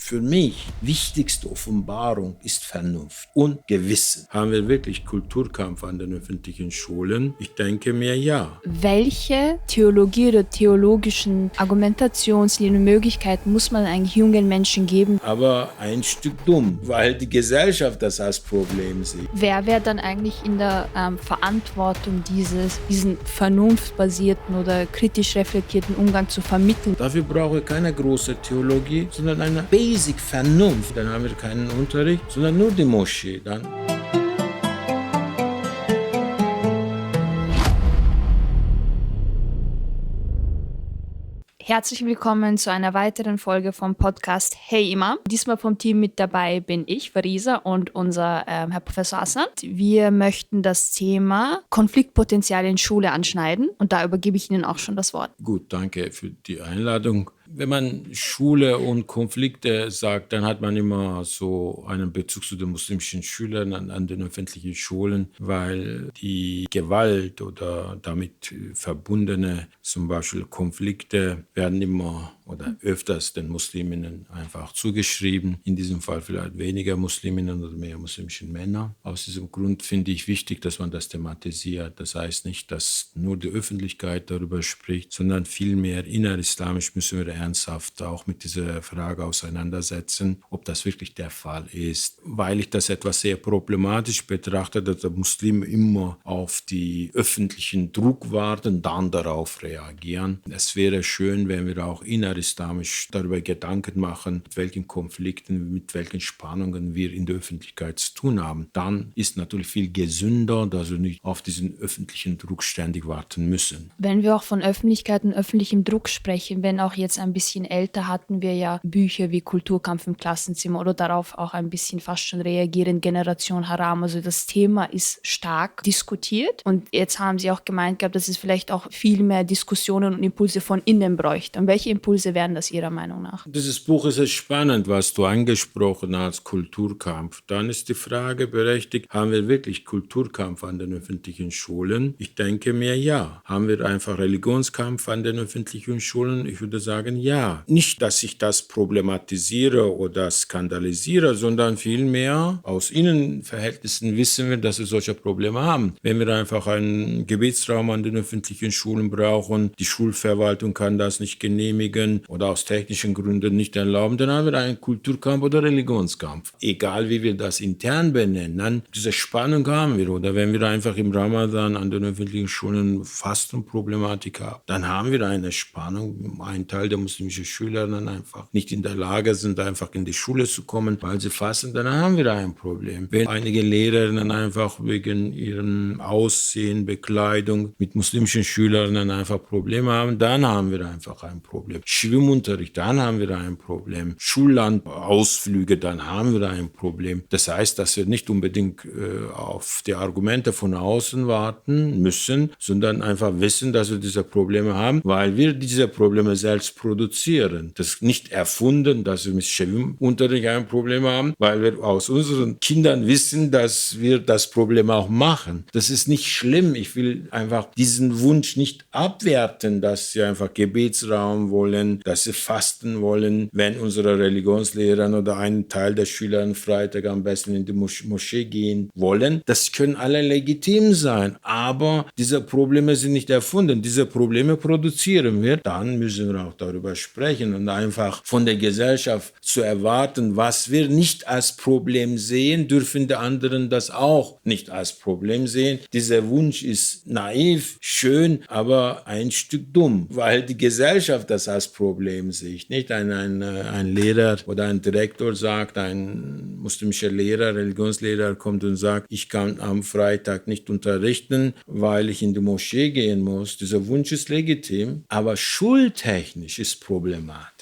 für mich wichtigste Offenbarung ist Vernunft und Gewissen. Haben wir wirklich Kulturkampf an den öffentlichen Schulen? Ich denke mir ja. Welche Theologie oder theologischen Argumentationslinien und Möglichkeiten muss man eigentlich jungen Menschen geben? Aber ein Stück dumm, weil die Gesellschaft das als Problem sieht. Wer wäre dann eigentlich in der Verantwortung, diesen vernunftbasierten oder kritisch reflektierten Umgang zu vermitteln? Dafür brauche ich keine große Theologie, sondern eine Basic Vernunft. Dann haben wir keinen Unterricht, sondern nur die Moschee. Dann Herzlich willkommen zu einer weiteren Folge vom Podcast Hey Imam. Diesmal vom Team mit dabei bin ich, Farisa, und unser Herr Professor Aslan. Wir möchten das Thema Konfliktpotenzial in Schule anschneiden und da übergebe ich Ihnen auch schon das Wort. gut, danke für die Einladung. Wenn man Schule und Konflikte sagt, dann hat man immer so einen Bezug zu den muslimischen Schülern an den öffentlichen Schulen, weil die Gewalt oder damit verbundene zum Beispiel Konflikte werden immer oder öfters den Musliminnen einfach zugeschrieben. In diesem Fall vielleicht weniger Musliminnen oder mehr muslimischen Männer. Aus diesem Grund finde ich wichtig, dass man das thematisiert. Das heißt nicht, dass nur die Öffentlichkeit darüber spricht, sondern vielmehr innerislamisch müssen wir ernsthaft auch mit dieser Frage auseinandersetzen, ob das wirklich der Fall ist. Weil ich das etwas sehr problematisch betrachte, dass die Muslime immer auf die öffentlichen Druck warten, dann darauf reagieren. Es wäre schön, wenn wir auch innerislamisch darüber Gedanken machen, mit welchen Konflikten, mit welchen Spannungen wir in der Öffentlichkeit zu tun haben. Dann ist natürlich viel gesünder, dass wir nicht auf diesen öffentlichen Druck ständig warten müssen. Wenn wir auch von Öffentlichkeit und öffentlichem Druck sprechen, wenn auch jetzt ein bisschen älter, hatten wir ja Bücher wie Kulturkampf im Klassenzimmer oder darauf auch ein bisschen fast schon reagieren, Generation Haram. Also das Thema ist stark diskutiert und jetzt haben Sie auch gemeint gehabt, dass es vielleicht auch viel mehr Diskussionen und Impulse von innen bräuchte. Und welche Impulse wären das Ihrer Meinung nach? Dieses Buch ist sehr spannend, was du angesprochen hast, Kulturkampf. Dann ist die Frage berechtigt, haben wir wirklich Kulturkampf an den öffentlichen Schulen? Ich denke mir ja. Haben wir einfach Religionskampf an den öffentlichen Schulen? Ich würde sagen ja. Nicht, dass ich das problematisiere oder skandalisiere, sondern vielmehr aus Innenverhältnissen wissen wir, dass wir solche Probleme haben. Wenn wir einfach einen Gebetsraum an den öffentlichen Schulen brauchen, die Schulverwaltung kann das nicht genehmigen oder aus technischen Gründen nicht erlauben, dann haben wir einen Kulturkampf oder Religionskampf. Egal wie wir das intern benennen, diese Spannung haben wir. Oder wenn wir einfach im Ramadan an den öffentlichen Schulen Fastenproblematik haben, dann haben wir eine Spannung. Ein Teil der muslimischen Schüler dann einfach nicht in der Lage sind, einfach in die Schule zu kommen, weil sie fasten, dann haben wir ein Problem. Wenn einige Lehrer dann einfach wegen ihrem Aussehen, Bekleidung mit muslimischen Schülern dann einfach Probleme haben, dann haben wir einfach ein Problem. Schwimmunterricht, dann haben wir ein Problem. Schullandausflüge, dann haben wir ein Problem. Das heißt, dass wir nicht unbedingt auf die Argumente von außen warten müssen, sondern einfach wissen, dass wir diese Probleme haben, weil wir diese Probleme selbst produzieren. Das ist nicht erfunden, dass wir mit Schwimmunterricht ein Problem haben, weil wir aus unseren Kindern wissen, dass wir das Problem auch machen. Das ist nicht schlimm. Ich will einfach diesen Wunsch nicht abwerten, dass sie einfach Gebetsraum wollen, dass sie fasten wollen, wenn unsere Religionslehrer oder ein Teil der Schüler am Freitag am besten in die Moschee gehen wollen. Das können alle legitim sein, aber diese Probleme sind nicht erfunden. Diese Probleme produzieren wir. Dann müssen wir auch darüber sprechen und einfach von der Gesellschaft zu erwarten, was wir nicht als Problem sehen, dürfen die anderen das auch nicht als Problem sehen. Dieser Wunsch ist naiv, schön, aber ein Stück dumm, weil die Gesellschaft das als Problem sieht. Nicht ein Lehrer oder ein Direktor sagt, ein muslimischer Lehrer, Religionslehrer kommt und sagt, ich kann am Freitag nicht unterrichten, weil ich in die Moschee gehen muss. Dieser Wunsch ist legitim, aber schultechnisch ist problematisch.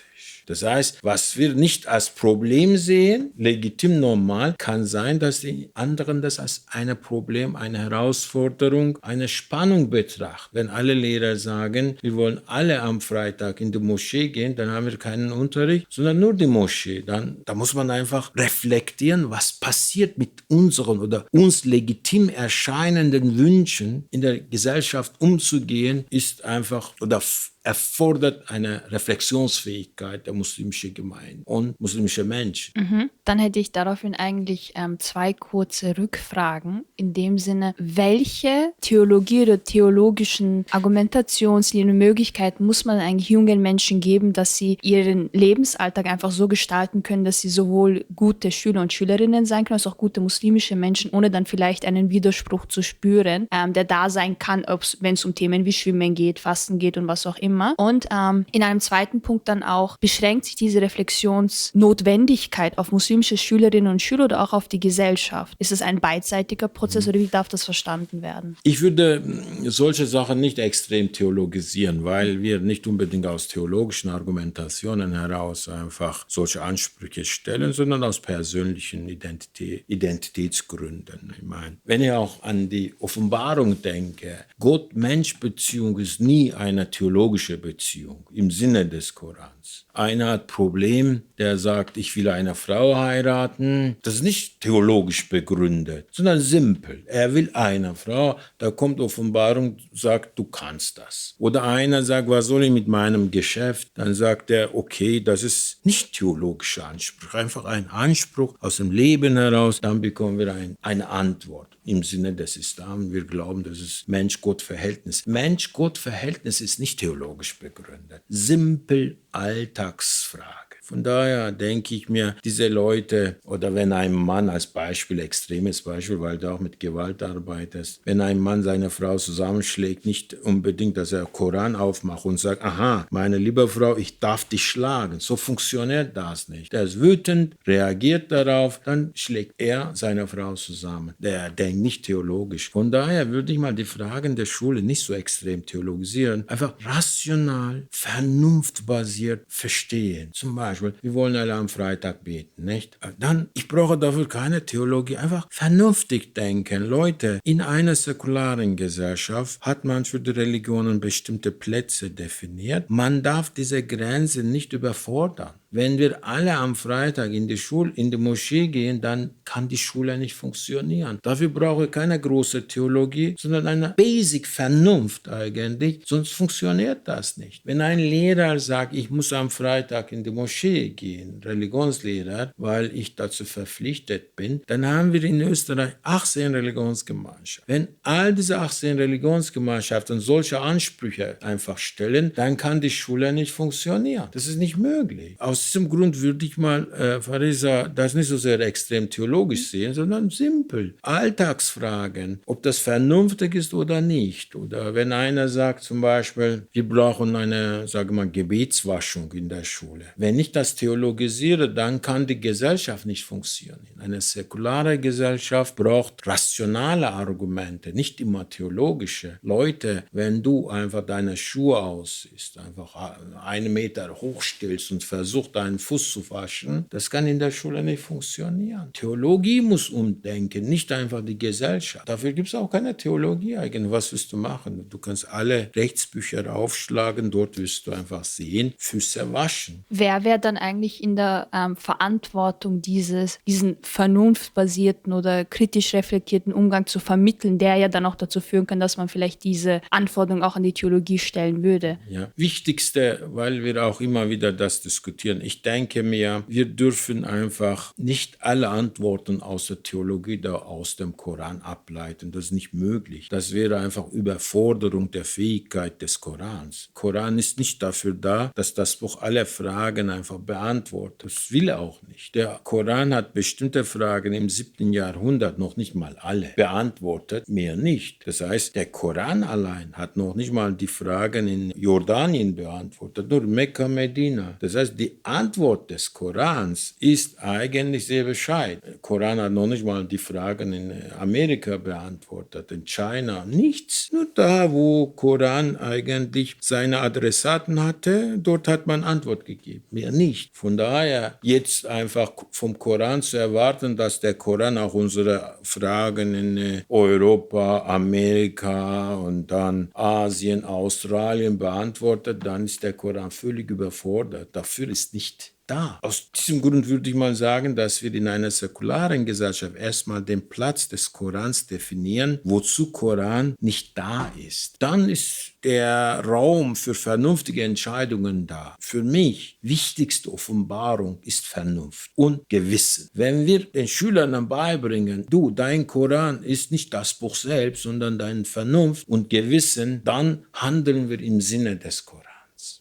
Das heißt, was wir nicht als Problem sehen, legitim normal, kann sein, dass die anderen das als ein Problem, eine Herausforderung, eine Spannung betrachten. Wenn alle Lehrer sagen, wir wollen alle am Freitag in die Moschee gehen, dann haben wir keinen Unterricht, sondern nur die Moschee. Da muss man einfach reflektieren, was passiert mit unseren oder uns legitim erscheinenden Wünschen in der Gesellschaft umzugehen, ist einfach oder erfordert eine Reflexionsfähigkeit der muslimischen Gemeinde und muslimischer Menschen. Dann hätte ich daraufhin eigentlich 2 kurze Rückfragen. In dem Sinne, welche Theologie oder theologischen Argumentationslinien und Möglichkeiten muss man eigentlich jungen Menschen geben, dass sie ihren Lebensalltag einfach so gestalten können, dass sie sowohl gute Schüler und Schülerinnen sein können, als auch gute muslimische Menschen, ohne dann vielleicht einen Widerspruch zu spüren, der da sein kann, wenn es um Themen wie Schwimmen geht, Fasten geht und was auch immer. Und in einem zweiten Punkt dann auch, beschränkt sich diese Reflexionsnotwendigkeit auf muslimische Schülerinnen und Schüler oder auch auf die Gesellschaft? Ist es ein beidseitiger Prozess oder wie darf das verstanden werden? Ich würde solche Sachen nicht extrem theologisieren, weil wir nicht unbedingt aus theologischen Argumentationen heraus einfach solche Ansprüche stellen, sondern aus persönlichen Identitätsgründen. Ich meine, wenn ich auch an die Offenbarung denke, Gott-Mensch-Beziehung ist nie eine theologische Beziehung im Sinne des Korans. Einer hat ein Problem, der sagt, ich will eine Frau heiraten. Das ist nicht theologisch begründet, sondern simpel. Er will eine Frau, da kommt Offenbarung, sagt, du kannst das. Oder einer sagt, was soll ich mit meinem Geschäft? Dann sagt er, okay, das ist nicht theologischer Anspruch, einfach ein Anspruch aus dem Leben heraus. Dann bekommen wir eine Antwort im Sinne des Islam. Wir glauben, das ist Mensch-Gott-Verhältnis. Mensch-Gott-Verhältnis ist nicht theologisch begründet. Simpel Alltagsfrage. Von daher denke ich mir, diese Leute, oder wenn ein Mann als Beispiel, extremes Beispiel, weil du auch mit Gewalt arbeitest, wenn ein Mann seine Frau zusammenschlägt, nicht unbedingt, dass er Koran aufmacht und sagt, aha, meine liebe Frau, ich darf dich schlagen. So funktioniert das nicht. Er ist wütend, reagiert darauf, dann schlägt er seine Frau zusammen. Der denkt nicht theologisch. Von daher würde ich mal die Fragen der Schule nicht so extrem theologisieren, einfach rational, vernunftbasiert verstehen. Zum Beispiel, wir wollen alle am Freitag beten, nicht? Dann, ich brauche dafür keine Theologie, einfach vernünftig denken. Leute, in einer säkularen Gesellschaft hat man für die Religionen bestimmte Plätze definiert. Man darf diese Grenze nicht überfordern. Wenn wir alle am Freitag in die Moschee gehen, dann kann die Schule nicht funktionieren. Dafür brauche ich keine große Theologie, sondern eine Basic-Vernunft eigentlich, sonst funktioniert das nicht. Wenn ein Lehrer sagt, ich muss am Freitag in die Moschee gehen, Religionslehrer, weil ich dazu verpflichtet bin, dann haben wir in Österreich 18 Religionsgemeinschaften. Wenn all diese 18 Religionsgemeinschaften solche Ansprüche einfach stellen, dann kann die Schule nicht funktionieren. Das ist nicht möglich. Aus diesem Grund würde ich mal, Farisa, das nicht so sehr extrem theologisch sehen, sondern simpel. Alltagsfragen, ob das vernünftig ist oder nicht. Oder wenn einer sagt zum Beispiel, wir brauchen eine, sage mal, Gebetswaschung in der Schule. Wenn ich das theologisiere, dann kann die Gesellschaft nicht funktionieren. Eine säkulare Gesellschaft braucht rationale Argumente, nicht immer theologische. Leute, wenn du einfach deine Schuhe ausziehst, einfach 1 Meter hochstellst und versuchst, deinen Fuß zu waschen, das kann in der Schule nicht funktionieren. Theologie muss umdenken, nicht einfach die Gesellschaft. Dafür gibt es auch keine Theologie eigentlich. Was willst du machen? Du kannst alle Rechtsbücher aufschlagen, dort wirst du einfach sehen, Füße waschen. Wer wäre dann eigentlich in der Verantwortung, diesen vernunftbasierten oder kritisch reflektierten Umgang zu vermitteln, der ja dann auch dazu führen kann, dass man vielleicht diese Anforderungen auch an die Theologie stellen würde? Ja. Wichtigste, weil wir auch immer wieder das diskutieren, ich denke mir, wir dürfen einfach nicht alle Antworten aus der Theologie oder aus dem Koran ableiten. Das ist nicht möglich. Das wäre einfach Überforderung der Fähigkeit des Korans. Koran ist nicht dafür da, dass das Buch alle Fragen einfach beantwortet. Das will er auch nicht. Der Koran hat bestimmte Fragen im 7. Jahrhundert, noch nicht mal alle, beantwortet, mehr nicht. Das heißt, der Koran allein hat noch nicht mal die Fragen in Jordanien beantwortet, nur Mekka, Medina. Das heißt, die Antwort des Korans ist eigentlich sehr bescheiden. Der Koran hat noch nicht mal die Fragen in Amerika beantwortet, in China, nichts. Nur da, wo Koran eigentlich seine Adressaten hatte, dort hat man Antwort gegeben, mehr nicht. Von daher jetzt einfach vom Koran zu erwarten, dass der Koran auch unsere Fragen in Europa, Amerika und dann Asien, Australien beantwortet, dann ist der Koran völlig überfordert. Dafür ist nicht da. Aus diesem Grund würde ich mal sagen, dass wir in einer säkularen Gesellschaft erstmal den Platz des Korans definieren, wozu Koran nicht da ist. Dann ist der Raum für vernünftige Entscheidungen da. Für mich wichtigste Offenbarung ist Vernunft und Gewissen. Wenn wir den Schülern dann beibringen, du, dein Koran ist nicht das Buch selbst, sondern deine Vernunft und Gewissen, dann handeln wir im Sinne des Korans.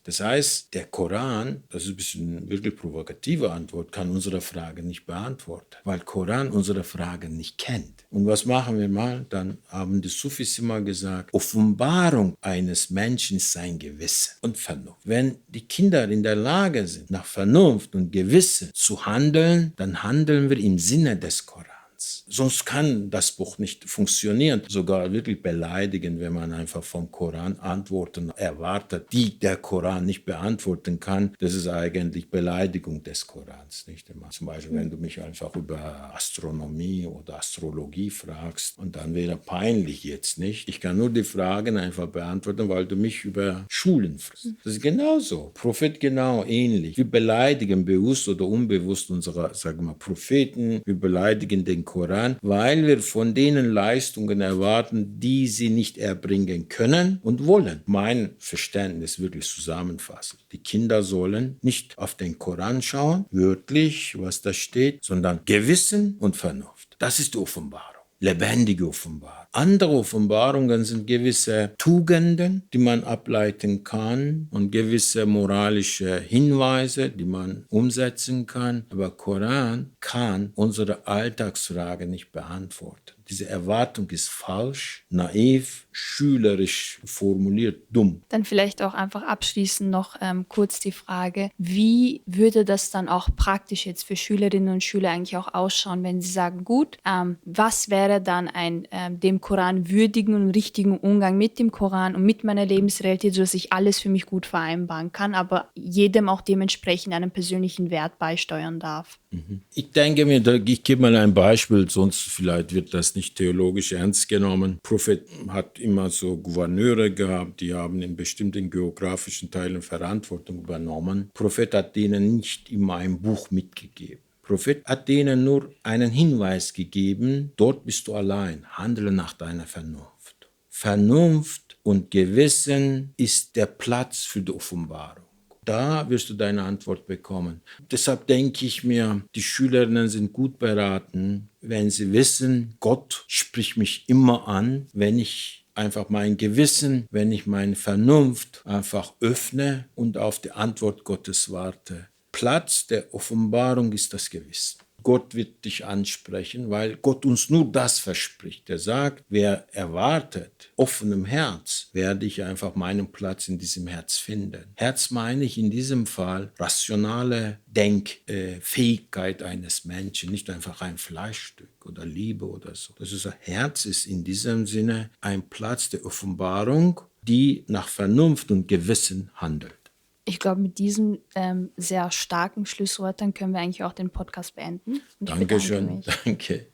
Das heißt, der Koran, das ist ein bisschen eine wirklich provokative Antwort, kann unsere Frage nicht beantworten, weil Koran unsere Frage nicht kennt. Und was machen wir mal? Dann haben die Sufis immer gesagt, Offenbarung eines Menschen ist sein Gewissen und Vernunft. Wenn die Kinder in der Lage sind, nach Vernunft und Gewissen zu handeln, dann handeln wir im Sinne des Korans. Sonst kann das Buch nicht funktionieren. Sogar wirklich beleidigend, wenn man einfach vom Koran Antworten erwartet, die der Koran nicht beantworten kann. Das ist eigentlich Beleidigung des Korans. Nicht immer. Zum Beispiel, wenn du mich einfach über Astronomie oder Astrologie fragst, und dann wäre peinlich jetzt nicht. Ich kann nur die Fragen einfach beantworten, weil du mich über Schulen fragst. Das ist genauso. Prophet genau ähnlich. Wir beleidigen bewusst oder unbewusst unsere, sagen wir mal, Propheten. Wir beleidigen den Koran, weil wir von denen Leistungen erwarten, die sie nicht erbringen können und wollen. Mein Verständnis wirklich zusammenfassen. Die Kinder sollen nicht auf den Koran schauen, wörtlich, was da steht, sondern Gewissen und Vernunft. Das ist die Offenbarung. Lebendige Offenbarung. Andere Offenbarungen sind gewisse Tugenden, die man ableiten kann und gewisse moralische Hinweise, die man umsetzen kann. Aber Koran kann unsere Alltagsfrage nicht beantworten. Diese Erwartung ist falsch, naiv, schülerisch formuliert, dumm. Dann vielleicht auch einfach abschließend noch kurz die Frage, wie würde das dann auch praktisch jetzt für Schülerinnen und Schüler eigentlich auch ausschauen, wenn sie sagen, gut, was wäre dann ein dem Koran würdigen und richtigen Umgang mit dem Koran und mit meiner Lebensrealität, sodass ich alles für mich gut vereinbaren kann, aber jedem auch dementsprechend einen persönlichen Wert beisteuern darf. Ich denke mir, ich gebe mal ein Beispiel, sonst vielleicht wird das nicht theologisch ernst genommen. Prophet hat immer so Gouverneure gehabt, die haben in bestimmten geografischen Teilen Verantwortung übernommen. Prophet hat denen nicht immer ein Buch mitgegeben. Prophet hat denen nur einen Hinweis gegeben, dort bist du allein, handle nach deiner Vernunft. Vernunft und Gewissen ist der Platz für die Offenbarung. Da wirst du deine Antwort bekommen. Deshalb denke ich mir, die Schülerinnen sind gut beraten, wenn sie wissen, Gott spricht mich immer an, wenn ich einfach mein Gewissen, wenn ich meine Vernunft einfach öffne und auf die Antwort Gottes warte. Platz der Offenbarung ist das Gewissen. Gott wird dich ansprechen, weil Gott uns nur das verspricht. Er sagt, wer erwartet, offenem Herz, werde ich einfach meinen Platz in diesem Herz finden. Herz meine ich in diesem Fall rationale Denkfähigkeit eines Menschen, nicht einfach ein Fleischstück oder Liebe oder so. Das ist, Herz ist in diesem Sinne ein Platz der Offenbarung, die nach Vernunft und Gewissen handelt. Ich glaube, mit diesem sehr starken Schlusswort, dann können wir eigentlich auch den Podcast beenden. Und ich bedanke Dankeschön, mich. danke.